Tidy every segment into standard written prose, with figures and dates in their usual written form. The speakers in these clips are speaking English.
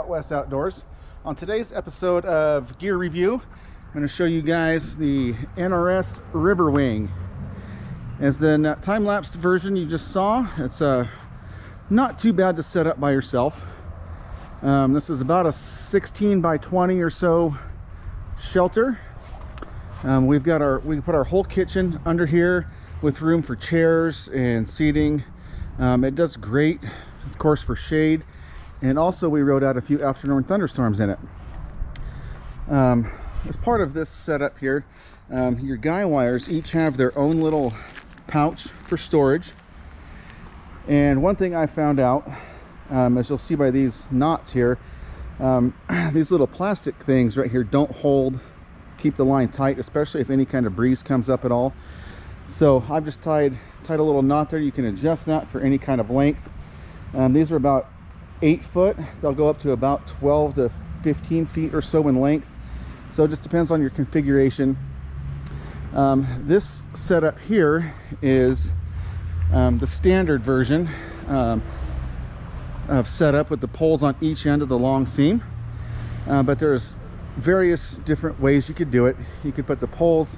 Out West Outdoors. On today's episode of Gear Review, I'm going to show you guys the NRS RiverWing. As the time-lapsed version you just saw, it's not too bad to set up by yourself. This is about a 16 by 20 or so shelter. We put our whole kitchen under here with room for chairs and seating. It does great, of course, for shade. And also we rode out a few afternoon thunderstorms in it. As part of this setup here, your guy wires each have their own little pouch for storage. And one thing I found out, as you'll see by these knots here, these little plastic things right here don't keep the line tight, especially if any kind of breeze comes up at all. So I've just tied a little knot there. You can adjust that for any kind of length. These are about 8 foot. They'll go up to about 12 to 15 feet or so in length. So it just depends on your configuration. This setup here is the standard version of setup with the poles on each end of the long seam. But there's various different ways you could do it. You could put the poles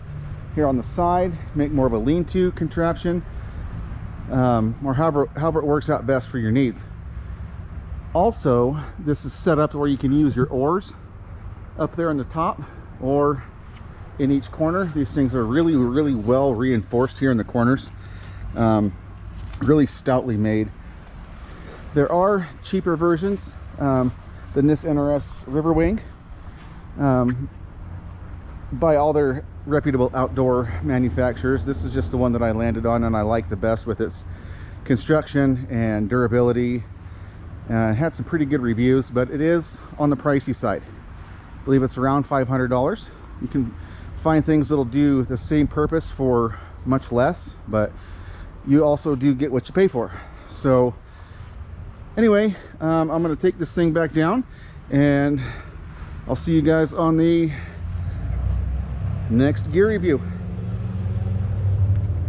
here on the side, make more of a lean-to contraption, or however it works out best for your needs. Also, this is set up where you can use your oars up there on the top or in each corner. These things are really well reinforced here in the corners, really stoutly made. There are cheaper versions than this NRS RiverWing by all their reputable outdoor manufacturers. This is just the one that I landed on and I like the best with its construction and durability. It had some pretty good reviews, but it is on the pricey side. I believe it's around $500. You can find things that'll do the same purpose for much less, but you also do get what you pay for. So anyway, I'm going to take this thing back down and I'll see you guys on the next gear review.